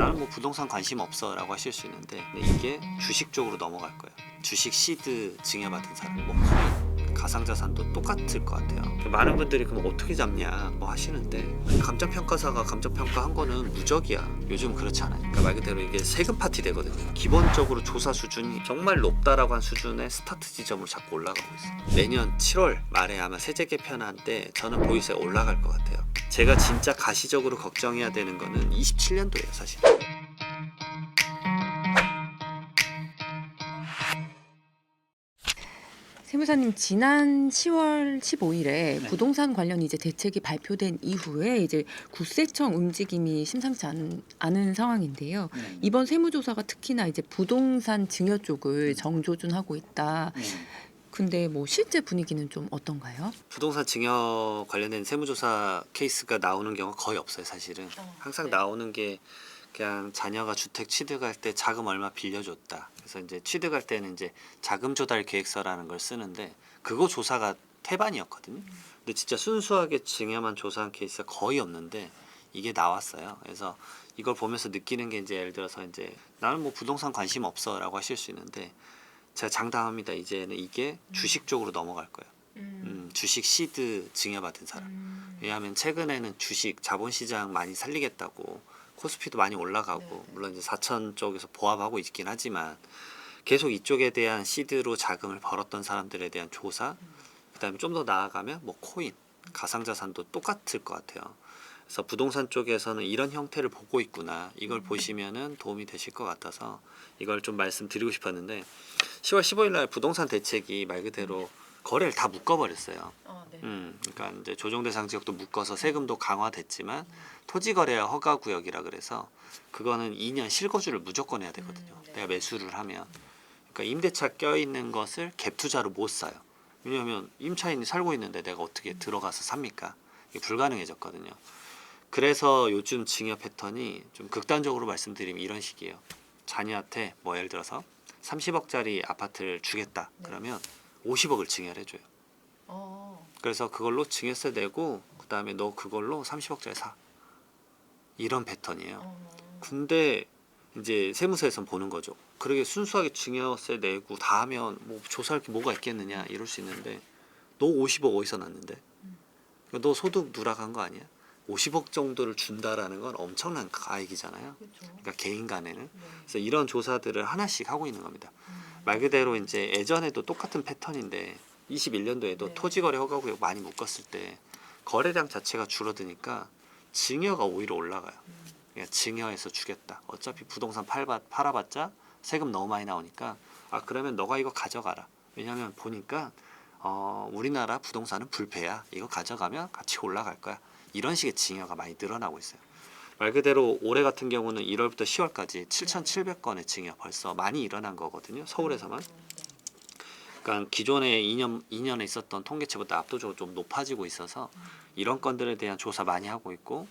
나는 뭐 부동산 관심 없어 라고 하실 수 있는데 이게 주식 쪽으로 넘어갈 거예요. 주식 시드 증여받은 사람, 뭐 코인, 가상자산도 똑같을 것 같아요. 많은 분들이 그럼 어떻게 잡냐 뭐 하시는데, 감정평가사가 감정평가한 거는 무적이야. 요즘 그렇지 않아요. 그러니까 말 그대로 이게 세금 파티 되거든요. 기본적으로 조사 수준이 정말 높다라고 한 수준의 스타트 지점으로 자꾸 올라가고 있어요. 내년 7월 말에 아마 세제 개편한 때 저는 보유세 올라갈 것 같아요. 제가 진짜 가시적으로 걱정해야 되는 거는 27년도예요 사실. 세무사님, 지난 10월 15일에 네. 부동산 관련 이제 대책이 발표된 이후에 이제 국세청 움직임이 심상치 않은 상황인데요. 이번 세무조사가 특히나 이제 부동산 증여 쪽을 정조준하고 있다. 근데 뭐 실제 분위기는 좀 어떤가요? 부동산 증여 관련된 세무조사 케이스가 나오는 경우가 거의 없어요 사실은. 항상 나오는 게 그냥 자녀가 주택 취득할 때 자금 얼마 빌려줬다. 그래서 이제 취득할 때는 이제 자금 조달 계획서라는 걸 쓰는데 그거 조사가 태반이었거든요. 근데 진짜 순수하게 증여만 조사한 케이스가 거의 없는데 이게 나왔어요. 그래서 이걸 보면서 느끼는 게 이제 예를 들어서 이제 나는 뭐 부동산 관심 없어라고 하실 수 있는데 제가 장담합니다. 이제는 이게 주식 쪽으로 넘어갈 거예요. 주식 시드 증여받은 사람. 왜냐하면 최근에는 주식 자본시장 많이 살리겠다고 코스피도 많이 올라가고 물론 이제 4천 쪽에서 보합하고 있긴 하지만 계속 이쪽에 대한 시드로 자금을 벌었던 사람들에 대한 조사, 그다음에 좀 더 나아가면 뭐 코인, 가상자산도 똑같을 것 같아요. 그래서 부동산 쪽에서는 이런 형태를 보고 있구나. 이걸 보시면은 도움이 되실 것 같아서 이걸 좀 말씀드리고 싶었는데 10월 15일 날 부동산 대책이 말 그대로 거래를 다 묶어버렸어요. 그러니까 이제 조정 대상 지역도 묶어서 세금도 강화됐지만 토지 거래 허가 구역이라 그래서 그거는 2년 실거주를 무조건 해야 되거든요. 내가 매수를 하면. 그러니까 임대차 껴 있는 것을 갭 투자로 못 사요. 왜냐하면 임차인이 살고 있는데 내가 어떻게 들어가서 삽니까? 이게 불가능해졌거든요. 그래서 요즘 증여 패턴이 좀 극단적으로 말씀드리면 이런 식이에요. 자녀한테 뭐 예를 들어서 30억짜리 아파트를 주겠다. 그러면 50억을 증여를 해줘요. 그래서 그걸로 증여세 내고 그 다음에 너 그걸로 30억짜리 사. 이런 패턴이에요. 근데 이제 세무서에선 보는 거죠. 그러게 순수하게 증여세 내고 다 하면 뭐 조사할 게 뭐가 있겠느냐 이럴 수 있는데 너 50억 어디서 났는데? 너 소득 누락한 거 아니야? 50억 정도를 준다라는 건 엄청난 가액이잖아요. 그러니까 개인 간에는. 그래서 이런 조사들을 하나씩 하고 있는 겁니다. 말 그대로 이제 예전에도 똑같은 패턴인데 21년도에도 토지거래 허가구역 많이 묶었을 때 거래량 자체가 줄어드니까 증여가 오히려 올라가요. 그러니까 증여해서 주겠다. 어차피 부동산 팔아봤자 세금 너무 많이 나오니까 그러면 너가 이거 가져가라. 왜냐하면 보니까 우리나라 부동산은 불패야. 이거 가져가면 같이 올라갈 거야. 이런 식의 증여가 많이 늘어나고 있어요. 말 그대로 올해 같은 경우는 1월부터 10월까지 7,700건의 증여 벌써 많이 일어난 거거든요. 서울에서만. 그러니까 기존에 2년에 있었던 통계치보다 압도적으로 좀 높아지고 있어서 이런 건들에 대한 조사 많이 하고 있고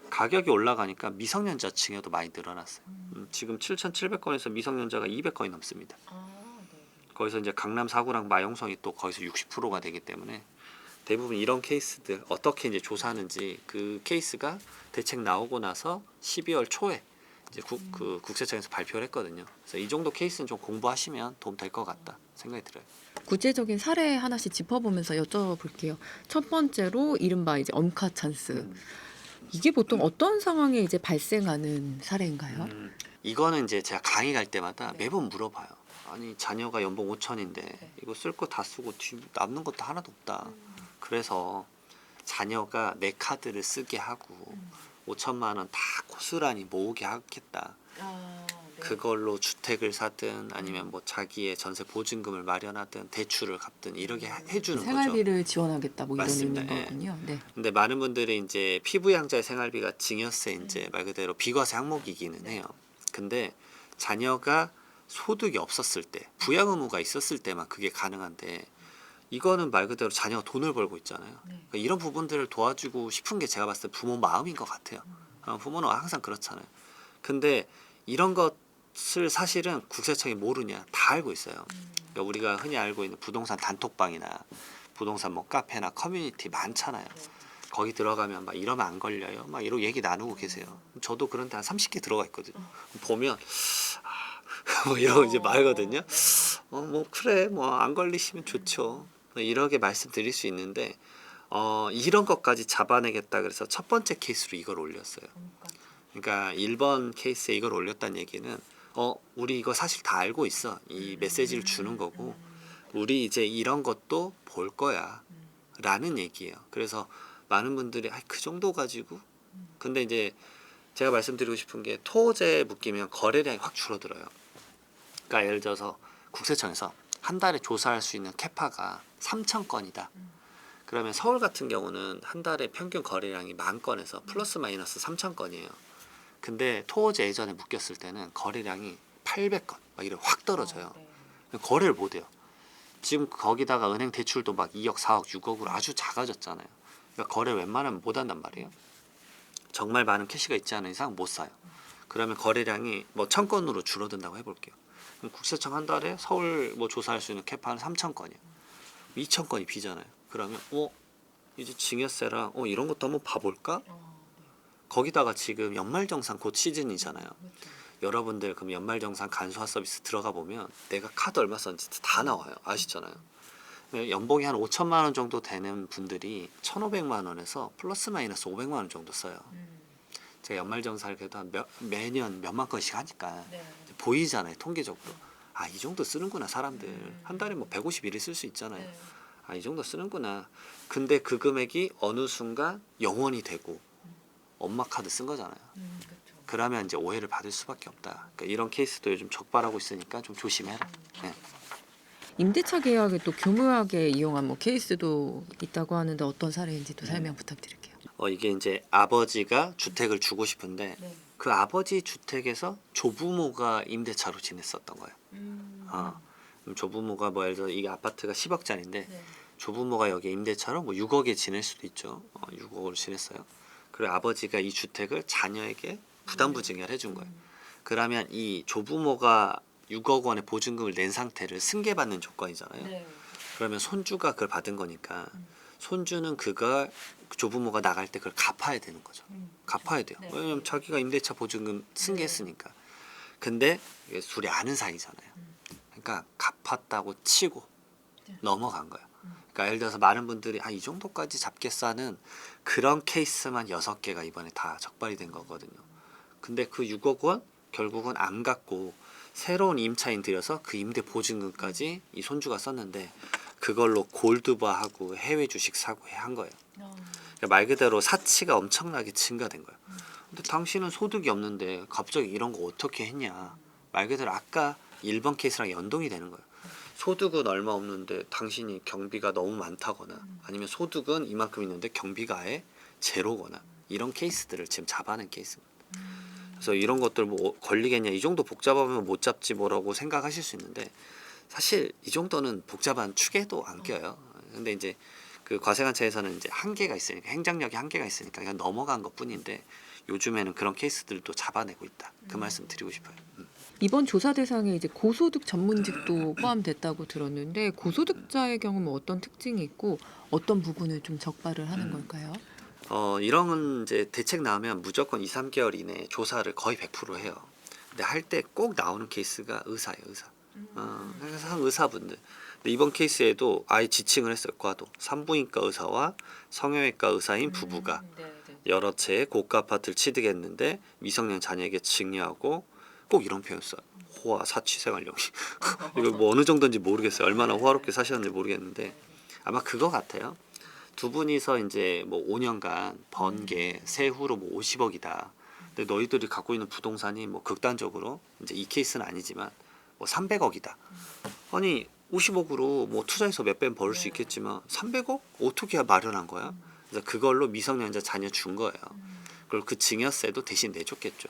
가격이 올라가니까 미성년자 증여도 많이 늘어났어요. 지금 7,700건에서 미성년자가 200건이 넘습니다. 거기서 이제 강남 4구랑 마용성이 또 거기서 60%가 되기 때문에 대부분 이런 케이스들 어떻게 이제 조사하는지 그 케이스가 대책 나오고 나서 12월 초에 이제 국세청에서 발표를 했거든요. 그래서 이 정도 케이스는 좀 공부하시면 도움 될 것 같다 생각이 들어요. 구체적인 사례 하나씩 짚어보면서 여쭤볼게요. 첫 번째로 이른바 이제 엄카 찬스. 이게 보통 어떤 상황에 이제 발생하는 사례인가요? 이거는 이제 제가 강의 갈 때마다 매번 물어봐요. 아니 자녀가 연봉 5천인데 이거 쓸 거 다 쓰고 남는 것도 하나도 없다. 그래서 자녀가 내 카드를 쓰게 하고 5천만 원 다 고스란히 모으게 하겠다. 그걸로 주택을 사든 아니면 뭐 자기의 전세 보증금을 마련하든 대출을 갚든 이렇게 해주는 거죠. 생활비를 지원하겠다 뭐 이런 맞습니다. 의미인 거군요. 네. 근데 많은 분들이 이제 피부양자의 생활비가 증여세 이제 말 그대로 비과세 항목이기는 해요. 근데 자녀가 소득이 없었을 때 부양 의무가 있었을 때만 그게 가능한데 이거는 말 그대로 자녀가 돈을 벌고 있잖아요. 그러니까 이런 부분들을 도와주고 싶은 게 제가 봤을 때 부모 마음인 것 같아요. 부모는 항상 그렇잖아요. 근데 이런 것을 사실은 국세청이 모르냐 다 알고 있어요. 그러니까 우리가 흔히 알고 있는 부동산 단톡방이나 부동산 뭐 카페나 커뮤니티 많잖아요. 거기 들어가면 막 이러면 안 걸려요. 막 이러고 얘기 나누고 계세요. 저도 그런데 한 30개 들어가 있거든요. 보면 뭐 이러고 이제 말거든요. 뭐 그래 뭐 안 걸리시면 좋죠. 이렇게 말씀드릴 수 있는데 이런 것까지 잡아내겠다 그래서 첫 번째 케이스로 이걸 올렸어요. 그러니까 1번 케이스에 이걸 올렸다는 얘기는 우리 이거 사실 다 알고 있어. 이 메시지를 주는 거고 우리 이제 이런 것도 볼 거야 라는 얘기예요. 그래서 많은 분들이 그 정도 가지고 근데 이제 제가 말씀드리고 싶은 게 토지에 묶이면 거래량이 확 줄어들어요. 그러니까 예를 들어서 국세청에서 한 달에 조사할 수 있는 캐파가 3,000건이다. 그러면 서울 같은 경우는 한 달에 평균 거래량이 10,000건에서 플러스 마이너스 3,000건이에요. 근데 토지 예전에 묶였을 때는 거래량이 800건 막 이래 확 떨어져요. 거래를 못 해요. 지금 거기다가 은행 대출도 막 2억, 4억, 6억으로 아주 작아졌잖아요. 그러니까 거래 웬만하면 못 한단 말이에요. 정말 많은 캐시가 있지 않은 이상 못 사요. 그러면 거래량이 뭐 1,000건으로 줄어든다고 해볼게요. 그럼 국세청 한 달에 서울 뭐 조사할 수 있는 캐파는 3,000건이에요. 2,000건이 비잖아요. 그러면 이제 증여세랑 이런 것도 한번 봐볼까? 거기다가 지금 연말정산 곧 시즌이잖아요. 여러분들 그럼 연말정산 간소화 서비스 들어가 보면 내가 카드 얼마 썼는지 다 나와요. 아시잖아요. 연봉이 한 5천만 원 정도 되는 분들이 1,500만 원에서 플러스 마이너스 500만 원 정도 써요. 제가 연말정산을 그래도 매년 몇만 건씩 하니까 보이잖아요. 통계적으로. 이 정도 쓰는구나 사람들. 한 달에 뭐 151일 쓸 수 있잖아요. 이 정도 쓰는구나. 근데 그 금액이 어느 순간 영원이 되고 엄마 카드 쓴 거잖아요. 그러면 이제 오해를 받을 수밖에 없다. 그러니까 이런 케이스도 요즘 적발하고 있으니까 좀 조심해라. 네. 임대차 계약에 또 교묘하게 이용한 뭐 케이스도 있다고 하는데 어떤 사례인지도 설명 부탁드릴게요. 이게 이제 아버지가 주택을 주고 싶은데 그 아버지 주택에서 조부모가 임대차로 지냈었던 거예요. 그럼 조부모가 뭐 예를 들어 이게 아파트가 10억짜리인데 조부모가 여기 임대차로 뭐 6억에 지낼 수도 있죠. 6억으로 지냈어요. 그리고 아버지가 이 주택을 자녀에게 부담부 증여를 해준 거예요. 그러면 이 조부모가 6억 원의 보증금을 낸 상태를 승계받는 조건이잖아요. 그러면 손주가 그걸 받은 거니까 손주는 그걸 조부모가 나갈 때 그걸 갚아야 되는 거죠. 갚아야 돼요. 왜냐면 자기가 임대차 보증금 승계했으니까. 근데 이게 둘이 아는 사이잖아요. 그러니까 갚았다고 치고 넘어간 거예요. 그러니까 예를 들어서 많은 분들이 이 정도까지 잡겠어는 그런 케이스만 6개가 이번에 다 적발이 된 거거든요. 근데 그 6억 원 결국은 안 갚고 새로운 임차인 들여서 그 임대 보증금까지 이 손주가 썼는데 그걸로 골드바하고 해외 주식 사고 한 거예요. 그러니까 말 그대로 사치가 엄청나게 증가된 거예요. 근데 당신은 소득이 없는데 갑자기 이런 거 어떻게 했냐. 말 그대로 아까 1번 케이스랑 연동이 되는 거예요. 소득은 얼마 없는데 당신이 경비가 너무 많다거나 아니면 소득은 이만큼 있는데 경비가 아예 제로거나 이런 케이스들을 지금 잡아낸 케이스입니다. 그래서 이런 것들 뭐 걸리겠냐, 이 정도 복잡하면 못 잡지 뭐라고 생각하실 수 있는데 사실 이 정도는 복잡한 축에도 안 껴요. 근데 이제 그 과세관청에서는 이제 한계가 있으니까 행정력이 한계가 있으니까 그냥 넘어간 것뿐인데 요즘에는 그런 케이스들도 잡아내고 있다. 그 말씀 드리고 싶어요. 이번 조사 대상에 이제 고소득 전문직도 포함됐다고 들었는데 고소득자의 경우는 어떤 특징이 있고 어떤 부분을 좀 적발을 하는 걸까요? 이런 이제 대책 나오면 무조건 2, 3개월 이내에 조사를 거의 100% 해요. 근데 할 때 꼭 나오는 케이스가 의사예요, 의사. 항상 의사분들. 근데 이번 케이스에도 아예 지칭을 했어요, 과도. 산부인과 의사와 성형외과 의사인 부부가 여러 채의 고가 아파트를 취득했는데 미성년 자녀에게 증여하고 꼭 이런 표현 써요. 호화 사취생활용이. 이거 뭐 어느 정도인지 모르겠어요. 얼마나 호화롭게 사셨는지 모르겠는데 아마 그거 같아요. 두 분이서 이제 뭐 5년간 번 게 세후로 뭐 50억이다. 근데 너희들이 갖고 있는 부동산이 뭐 극단적으로 이제 이 케이스는 아니지만 뭐 300억이다. 아니 50억으로 뭐 투자해서 몇 배 벌 수 있겠지만 300억 어떻게 마련한 거야? 그래서 그걸로 미성년자 자녀 준 거예요. 그리고 그 증여세도 대신 내줬겠죠.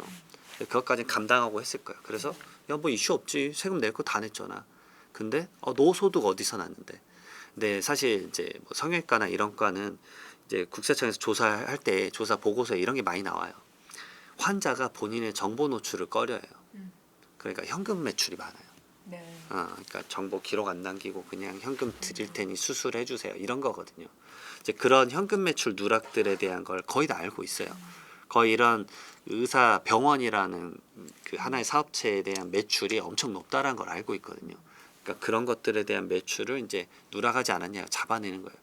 그것까지는 감당하고 했을 거예요. 그래서 야 뭐 이슈 없지. 세금 낼 거 다 냈잖아. 근데 너 소득 어디서 났는데? 근데 사실 이제 뭐 성형외과나 이런 과는 이제 국세청에서 조사할 때 조사 보고서에 이런 게 많이 나와요. 환자가 본인의 정보 노출을 꺼려해요. 그러니까 현금 매출이 많아요. 그러니까 정보 기록 안 남기고 그냥 현금 드릴 테니 수술해 주세요. 이런 거거든요. 이제 그런 현금 매출 누락들에 대한 걸 거의 다 알고 있어요. 거의 이런 의사 병원이라는 그 하나의 사업체에 대한 매출이 엄청 높다라는 걸 알고 있거든요. 그러니까 그런 것들에 대한 매출을 이제 누락하지 않았냐 잡아내는 거예요.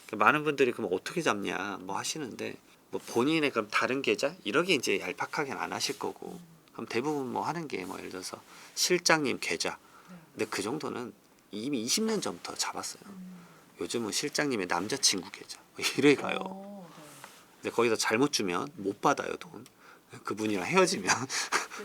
그러니까 많은 분들이 그럼 어떻게 잡냐 뭐 하시는데 뭐 본인의 그럼 다른 계좌 이렇게 이제 얄팍하게는 안 하실 거고 그럼 대부분 뭐 하는 게 뭐 예를 들어서 실장님 계좌 근데 그 정도는 이미 20년 전부터 잡았어요. 요즘은 실장님의 남자친구 계좌 이래 가요. 근데 거기서 잘못 주면 못 받아요 돈. 그분이랑 헤어지면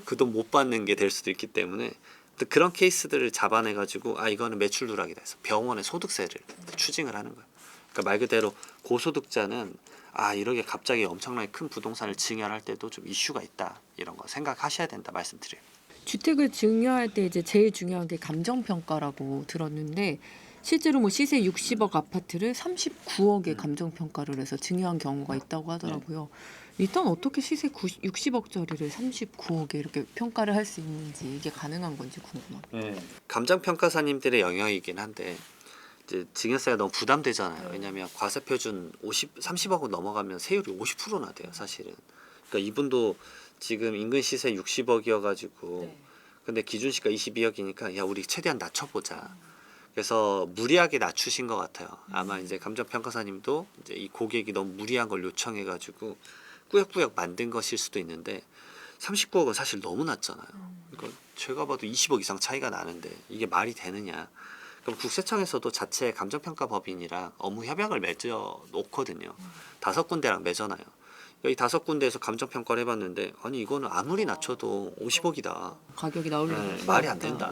그 돈 못 받는 게 될 수도 있기 때문에 또 그런 케이스들을 잡아내 가지고 아 이거는 매출 누락이다 해서 병원의 소득세를 추징을 하는 거예요. 그러니까 말 그대로 고소득자는 아 이렇게 갑자기 엄청나게 큰 부동산을 증여할 때도 좀 이슈가 있다 이런 거 생각하셔야 된다 말씀드려요. 주택을 증여할 때 이제 제일 중요한 게 감정 평가라고 들었는데 실제로 뭐 시세 60억 아파트를 39억에 감정 평가를 해서 증여한 경우가 있다고 하더라고요. 일단 어떻게 시세 60억짜리를 39억에 이렇게 평가를 할 수 있는지 이게 가능한 건지 궁금합니다. 감정 평가사님들의 영역이긴 한데 이제 증여세가 너무 부담되잖아요. 왜냐하면 과세표준 30억은 넘어가면 세율이 50%나 돼요, 사실은. 그러니까 이분도 지금 인근 시세 60억이어가지고 근데 기준시가 22억이니까 야 우리 최대한 낮춰보자. 그래서 무리하게 낮추신 것 같아요. 아마 이제 감정평가사님도 이제 이 고객이 너무 무리한 걸 요청해가지고 꾸역꾸역 만든 것일 수도 있는데 39억은 사실 너무 낮잖아요. 그러니까 제가 봐도 20억 이상 차이가 나는데 이게 말이 되느냐. 그럼 국세청에서도 자체 감정평가법인이랑 업무 협약을 맺어 놓거든요. 5군데랑 맺어놔요. 이 5군데에서 감정평가를 해봤는데 아니 이거는 아무리 낮춰도 50억이다. 가격이 나올 수가 말이 안 없다. 된다.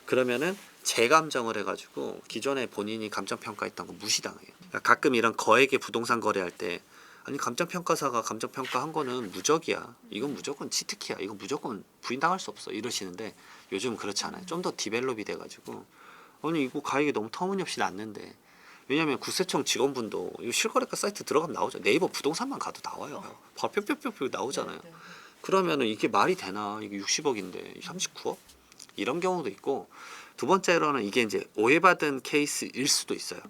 그러면은 재감정을 해가지고 기존에 본인이 감정평가했던 거 무시당해요. 그러니까 가끔 이런 거액의 부동산 거래할 때 아니 감정평가사가 감정평가한 거는 무적이야. 이건 무조건 치트키야. 이건 무조건 부인당할 수 없어. 이러시는데 요즘 그렇지 않아요. 좀 더 디벨롭이 돼가지고 아니 이거 가액이 너무 터무니없이 낮는데 왜냐면 국세청 직원분도 이 실거래가 사이트 들어가면 나오죠. 네이버 부동산만 가도 나와요. 바로 뿅뿅뿅뿅 나오잖아요. 그러면은 이게 말이 되나? 이게 60억인데 39억? 이런 경우도 있고 두 번째로는 이게 이제 오해받은 케이스일 수도 있어요.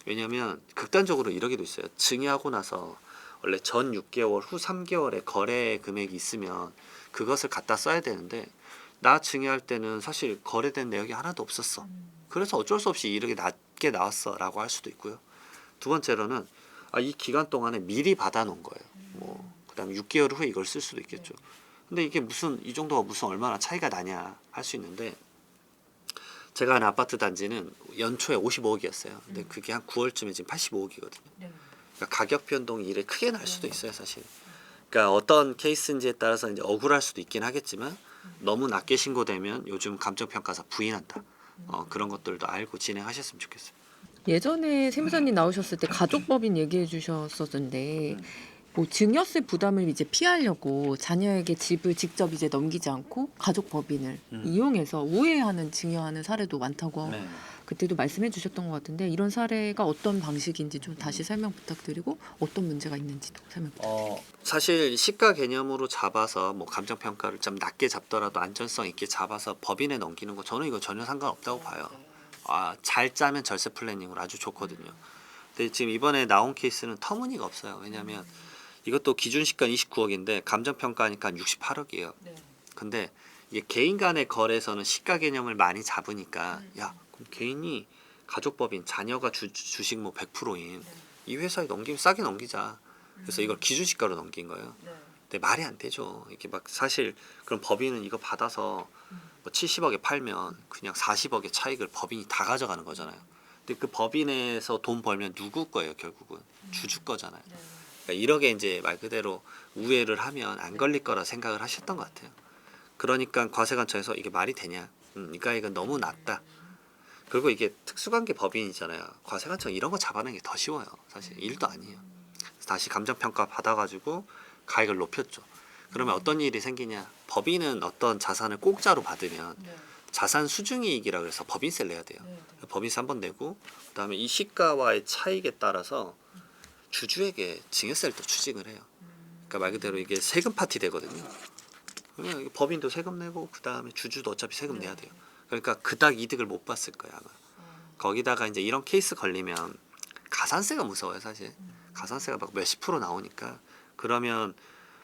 왜냐면 극단적으로 이러기도 있어요. 증여하고 나서 원래 전 6개월 후 3개월에 거래 금액이 있으면 그것을 갖다 써야 되는데 나 증여할 때는 사실 거래된 내역이 하나도 없었어. 그래서 어쩔 수 없이 이렇게 낮게 나왔어 라고 할 수도 있고요. 두 번째로는 아, 이 기간 동안에 미리 받아놓은 거예요. 뭐 그다음에 6개월 후에 이걸 쓸 수도 있겠죠. 근데 이게 무슨 이 정도가 무슨 얼마나 차이가 나냐 할 수 있는데 제가 아는 아파트 단지는 연초에 55억이었어요. 근데 그게 한 9월쯤에 지금 85억이거든요. 그러니까 가격 변동이 이래 크게 날 수도 있어요, 사실. 그러니까 어떤 케이스인지에 따라서 이제 억울할 수도 있긴 하겠지만 너무 낮게 신고되면 요즘 감정평가사 부인한다. 그런 것들도 알고 진행하셨으면 좋겠어요. 예전에 세무사님 나오셨을 때 가족법인 얘기해 주셨었는데 뭐 증여세 부담을 이제 피하려고 자녀에게 집을 직접 이제 넘기지 않고 가족법인을 이용해서 우회하는 증여하는 사례도 많다고 그때도 말씀해 주셨던 것 같은데 이런 사례가 어떤 방식인지 좀 다시 설명 부탁드리고 어떤 문제가 있는지도 설명 부탁드립니다. 사실 시가 개념으로 잡아서 뭐 감정 평가를 좀 낮게 잡더라도 안전성 있게 잡아서 법인에 넘기는 거 저는 이거 전혀 상관없다고 봐요. 잘 짜면 절세 플래닝으로 아주 좋거든요. 근데 지금 이번에 나온 케이스는 터무니가 없어요. 왜냐하면 이것도 기준 시가 29억인데 감정 평가하니까 68억이에요. 근데 이게 개인 간의 거래에서는 시가 개념을 많이 잡으니까 야 그럼 개인이 가족법인 자녀가 주식 뭐 100%인 이 회사에 넘기면 싸게 넘기자. 그래서 이걸 기준시가로 넘긴 거예요. 근데 말이 안 되죠. 이게 막 사실 그럼 법인은 이거 받아서 뭐 70억에 팔면 그냥 40억의 차익을 법인이 다 가져가는 거잖아요. 근데 그 법인에서 돈 벌면 누구 거예요, 결국은? 주주 거잖아요. 그러니까 이렇게 이제 말 그대로 우회를 하면 안 걸릴 거라 생각을 하셨던 것 같아요. 그러니까 과세관청에서 이게 말이 되냐? 이 가액은 너무 낮다. 그리고 이게 특수관계 법인이잖아요. 과세관청 이런 거 잡아내는 게 더 쉬워요. 사실 일도 아니에요. 다시 감정평가 받아가지고 가액을 높였죠. 그러면 어떤 일이 생기냐? 법인은 어떤 자산을 공짜로 받으면 자산 수중이익이라고 해서 법인세를 내야 돼요. 법인세 한 번 내고 그다음에 이 시가와의 차익에 따라서 주주에게 증여세를 또 추징을 해요. 그러니까 말 그대로 이게 세금 파티 되거든요. 그러면 법인도 세금 내고 그다음에 주주도 어차피 세금 내야 돼요. 그러니까 그닥 이득을 못 봤을 거야 아마. 거기다가 이제 이런 케이스 걸리면 가산세가 무서워요 사실. 가산세가 막 몇십 프로 나오니까. 그러면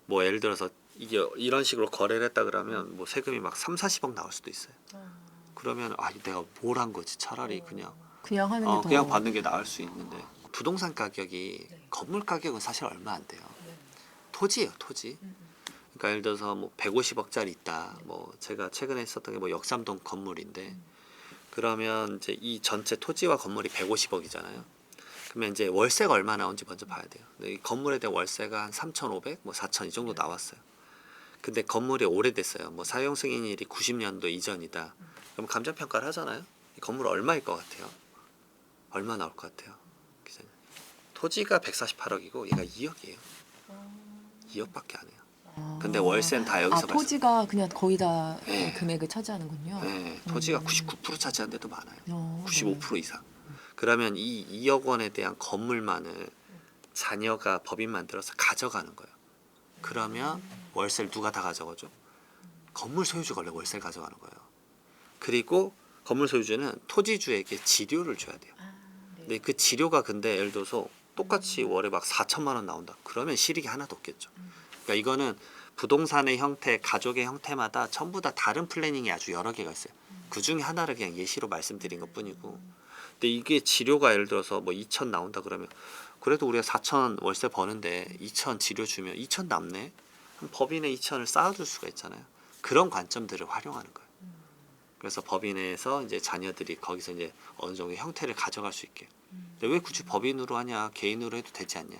뭐 예를 들어서 이게 이런 식으로 거래를 했다 그러면 뭐 세금이 막 3, 40억 나올 수도 있어요. 그러면 아 내가 뭘 한 거지 차라리 그냥 그냥 하는 게 더 그냥 받는 게 나을 수 있는데 부동산 가격이 건물 가격은 사실 얼마 안 돼요. 토지예요 토지. 그러니까 예를 들어서 뭐 150억짜리 있다. 뭐 제가 최근에 했었던 게 뭐 역삼동 건물인데 그러면 이제 이 전체 토지와 건물이 150억이잖아요. 그러면 이제 월세가 얼마 나오는지 먼저 봐야 돼요. 근데 이 건물에 대한 월세가 한 3,500, 뭐 4,000 이 정도 나왔어요. 근데 건물이 오래됐어요. 뭐 사용 승인일이 90년도 이전이다. 그럼 감정 평가를 하잖아요. 이 건물 얼마일 것 같아요? 얼마 나올 것 같아요? 기자님. 토지가 148억이고 얘가 2억이에요. 2억밖에 안 해요. 근데 월세는 다 여기서 토지가 그냥 거의 다 네. 금액을 차지하는군요. 네, 토지가 99% 차지한 데도 많아요. 네. 95% 이상. 그러면 이 2억 원에 대한 건물만을 자녀가 법인 만들어서 가져가는 거예요. 그러면 월세를 누가 다 가져가죠? 건물 소유주가 원래 월세를 가져가는 거예요. 그리고 건물 소유주는 토지주에게 지료를 줘야 돼요. 근데 그 지료가 근데 예를 들어서 똑같이 월에 막 4천만 원 나온다. 그러면 실익이 하나도 없겠죠. 그러니까 이거는 부동산의 형태, 가족의 형태마다 전부 다 다른 플래닝이 아주 여러 개가 있어요. 그 중에 하나를 그냥 예시로 말씀드린 것뿐이고. 근데 이게 지료가 예를 들어서 뭐 2천 나온다 그러면 그래도 우리가 4천 월세 버는데 2천 지료 주면 2천 남네. 그럼 법인에 2천을 쌓아줄 수가 있잖아요. 그런 관점들을 활용하는 거예요. 그래서 법인에서 이제 자녀들이 거기서 이제 어느 정도 형태를 가져갈 수 있게. 근데 왜 굳이 법인으로 하냐? 개인으로 해도 되지 않냐?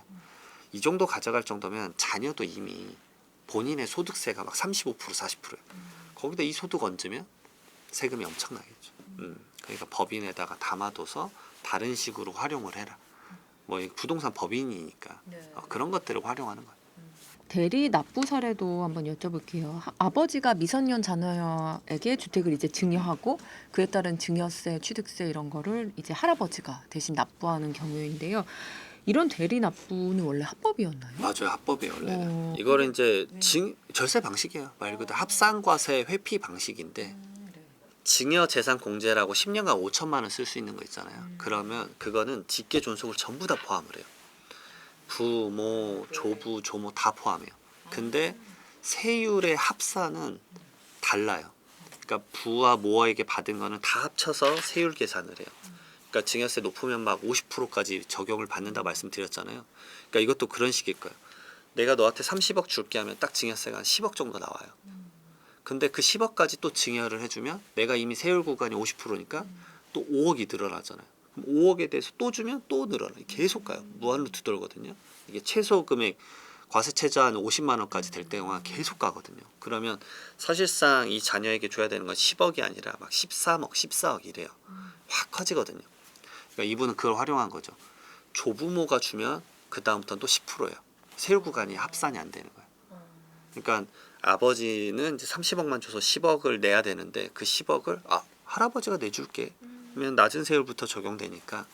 이 정도 가져갈 정도면 자녀도 이미 본인의 소득세가 막 35% 40%예요. 거기다 이 소득 얹으면 세금이 엄청나겠죠. 그러니까 법인에다가 담아둬서 다른 식으로 활용을 해라. 뭐 부동산 법인이니까 그런 것들을 활용하는 거예요. 대리 납부 사례도 한번 여쭤볼게요. 아버지가 미성년 자녀에게 주택을 이제 증여하고 그에 따른 증여세, 취득세 이런 거를 이제 할아버지가 대신 납부하는 경우인데요. 이런 대리 납부는 원래 합법이었나요? 맞아요, 합법이에요 원래는. 이거를 이제 절세 방식이에요. 말 그대로 합산과세 회피 방식인데 증여 재산 공제라고 10년간 5천만 원 쓸 수 있는 거 있잖아요. 그러면 그거는 직계 존속을 전부 다 포함을 해요. 부모, 조부, 조모 다 포함해요. 근데 세율의 합산은 달라요. 그러니까 부와 모에게 받은 거는 다 합쳐서 세율 계산을 해요. 그러니까 증여세 높으면 막 50%까지 적용을 받는다 말씀드렸잖아요. 그러니까 이것도 그런 식일 거예요. 내가 너한테 30억 줄게 하면 딱 증여세가 한 10억 정도 나와요. 근데 그 10억까지 또 증여를 해주면 내가 이미 세율 구간이 50%니까 또 5억이 늘어나잖아요. 그럼 5억에 대해서 또 주면 또 늘어나. 계속 가요. 무한루트 돌거든요. 이게 최소 금액 과세 최저 한 50만 원까지 될 때만 계속 가거든요. 그러면 사실상 이 자녀에게 줘야 되는 건 10억이 아니라 막 13억, 14억 이래요. 확 커지거든요. 그러니까 이분은 그걸 활용한 거죠. 조부모가 주면 그 다음부터는 또 10%예요. 세율 구간이 합산이 안 되는 거예요. 그러니까 아버지는 이제 30억만 줘서 10억을 내야 되는데 그 10억을 할아버지가 내줄게. 그러면 낮은 세율부터 적용되니까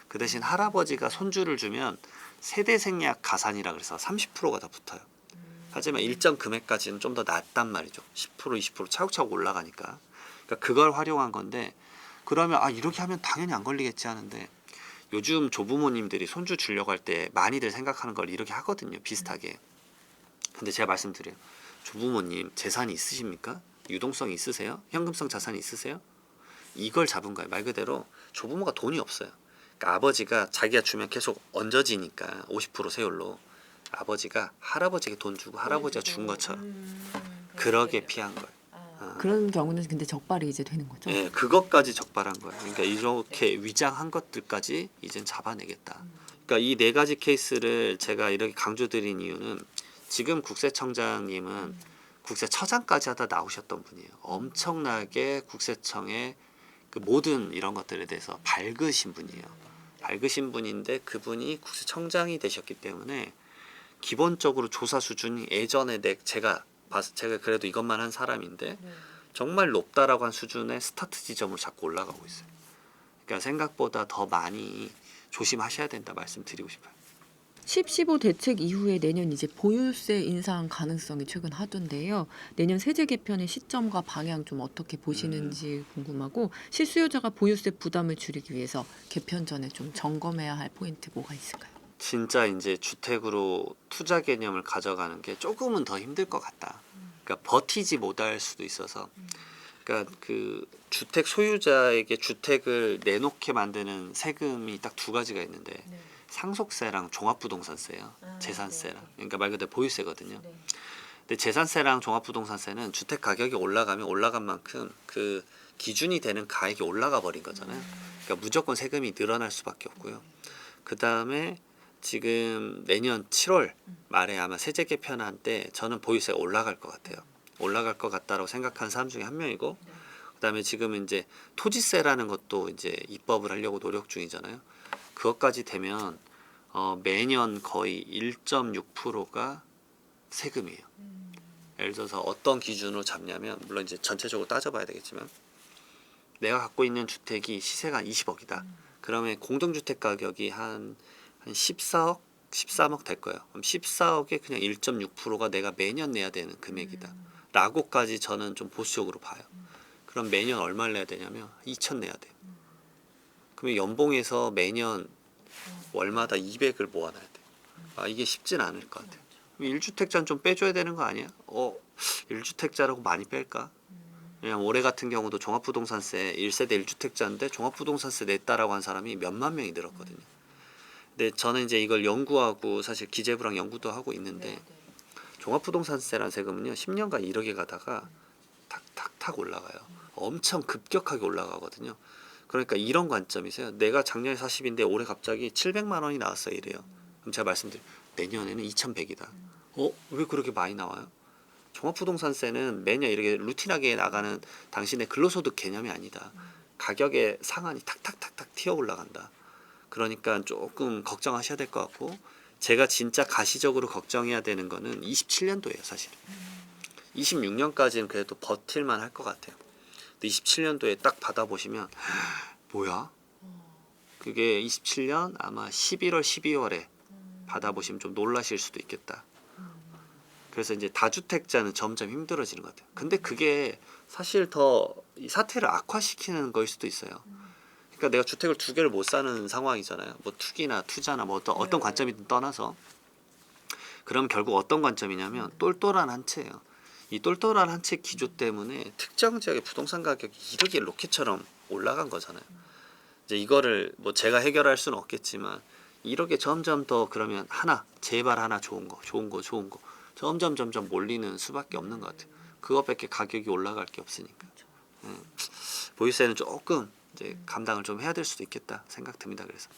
그 대신 할아버지가 손주를 주면 세대 생략 가산이라 그래서 30%가 더 붙어요. 하지만 일정 금액까지는 좀 더 낮단 말이죠. 10% 20% 차곡차곡 올라가니까. 그러니까 그걸 활용한 건데 그러면 이렇게 하면 당연히 안 걸리겠지 하는데 요즘 조부모님들이 손주 주려고 할 때 많이들 생각하는 걸 이렇게 하거든요. 비슷하게. 근데 제가 말씀드려요. 조부모님 재산이 있으십니까? 유동성이 있으세요? 현금성 자산이 있으세요? 이걸 잡은 거예요. 말 그대로 조부모가 돈이 없어요. 그러니까 아버지가 자기가 주면 계속 얹어지니까 50% 세율로 아버지가 할아버지에게 돈 주고 할아버지가 준 것처럼 그러게 피한 거예요. 그런 경우는 근데 적발이 이제 되는 거죠? 네, 그것까지 적발한 거예요. 그러니까 이렇게 위장한 것들까지 이젠 잡아내겠다. 그러니까 이 네 가지 케이스를 제가 이렇게 강조드린 이유는 지금 국세청장님은 국세처장까지 하다 나오셨던 분이에요. 엄청나게 국세청의 그 모든 이런 것들에 대해서 밝으신 분이에요. 밝으신 분인데 그분이 국세청장이 되셨기 때문에 기본적으로 조사 수준이 예전에 제가 그래도 이것만 한 사람인데 정말 높다라고 한 수준의 스타트 지점으로 자꾸 올라가고 있어요. 그러니까 생각보다 더 많이 조심하셔야 된다 말씀드리고 싶어요. 10.15 대책 이후에 내년 이제 보유세 인상 가능성이 최근 하던데요. 내년 세제 개편의 시점과 방향 좀 어떻게 보시는지 궁금하고 실수요자가 보유세 부담을 줄이기 위해서 개편 전에 좀 점검해야 할 포인트 뭐가 있을까요? 진짜 이제 주택으로 투자 개념을 가져가는 게 조금은 더 힘들 것 같다. 그러니까 버티지 못할 수도 있어서. 그러니까 그 주택 소유자에게 주택을 내놓게 만드는 세금이 딱 두 가지가 있는데 상속세랑 종합부동산세요. 재산세랑. 그러니까 말 그대로 보유세거든요. 근데 재산세랑 종합부동산세는 주택 가격이 올라가면 올라간 만큼 그 기준이 되는 가액이 올라가 버린 거잖아요. 그러니까 무조건 세금이 늘어날 수밖에 없고요. 그 다음에 지금 내년 7월 말에 아마 세제 개편한 때 저는 보유세가 올라갈 것 같아요. 올라갈 것 같다라고 생각하는 사람 중에 한 명이고, 그다음에 지금 이제 토지세라는 것도 이제 입법을 하려고 노력 중이잖아요. 그것까지 되면 매년 거의 1.6%가 세금이에요. 예를 들어서 어떤 기준으로 잡냐면, 물론 이제 전체적으로 따져봐야 되겠지만, 내가 갖고 있는 주택이 시세가 한 20억이다. 그러면 공동주택 가격이 한 14억, 13억 될 거예요. 그럼 14억에 그냥 1.6%가 내가 매년 내야 되는 금액이다. 라고까지 저는 좀 보수적으로 봐요. 그럼 매년 얼마를 내야 되냐면 2천 내야 돼요. 그러면 연봉에서 매년 월마다 200을 모아놔야 돼요. 아, 이게 쉽진 않을 것 같아요. 1주택자는 좀 빼줘야 되는 거 아니야? 1주택자라고 많이 뺄까? 왜냐면 올해 같은 경우도 종합부동산세 1세대 1주택자인데 종합부동산세 냈다라고 한 사람이 몇만 명이 늘었거든요. 근데 저는 이제 이걸 연구하고 사실 기재부랑 연구도 하고 있는데 종합부동산세라는 세금은요 10년간 이렇게 가다가 탁탁탁 올라가요. 엄청 급격하게 올라가거든요. 그러니까 이런 관점이세요. 내가 작년에 40인데 올해 갑자기 700만 원이 나왔어요 이래요. 그럼 제가 말씀드려요. 내년에는 2100이다. 왜 그렇게 많이 나와요? 종합부동산세는 매년 이렇게 루틴하게 나가는 당신의 근로소득 개념이 아니다. 가격의 상한이 탁탁탁탁 튀어 올라간다. 그러니까 조금 걱정하셔야 될 것 같고, 제가 진짜 가시적으로 걱정해야 되는 거는 27년도예요 사실. 26년까지는 그래도 버틸만 할 것 같아요. 근데 27년도에 딱 받아보시면 뭐야? 그게 27년 아마 11월 12월에 받아보시면 좀 놀라실 수도 있겠다. 그래서 이제 다주택자는 점점 힘들어지는 것 같아요. 근데 그게 사실 더 이 사태를 악화시키는 거일 수도 있어요. 그러니까 내가 주택을 두 개를 못 사는 상황이잖아요. 뭐 투기나 투자나 뭐 어떤 관점이든 떠나서. 그럼 결국 어떤 관점이냐면 똘똘한 한 채예요. 이 똘똘한 한 채 기조 때문에 특정 지역의 부동산 가격이 이렇게 로켓처럼 올라간 거잖아요. 이제 이거를 뭐 제가 해결할 수는 없겠지만 이렇게 점점 더 그러면 하나 제발 하나 좋은 거 점점 몰리는 수밖에 없는 것 같아요. 그것밖에 가격이 올라갈 게 없으니까. 보유세는 조금 이제 감당을 좀 해야 될 수도 있겠다 생각 듭니다. 그래서.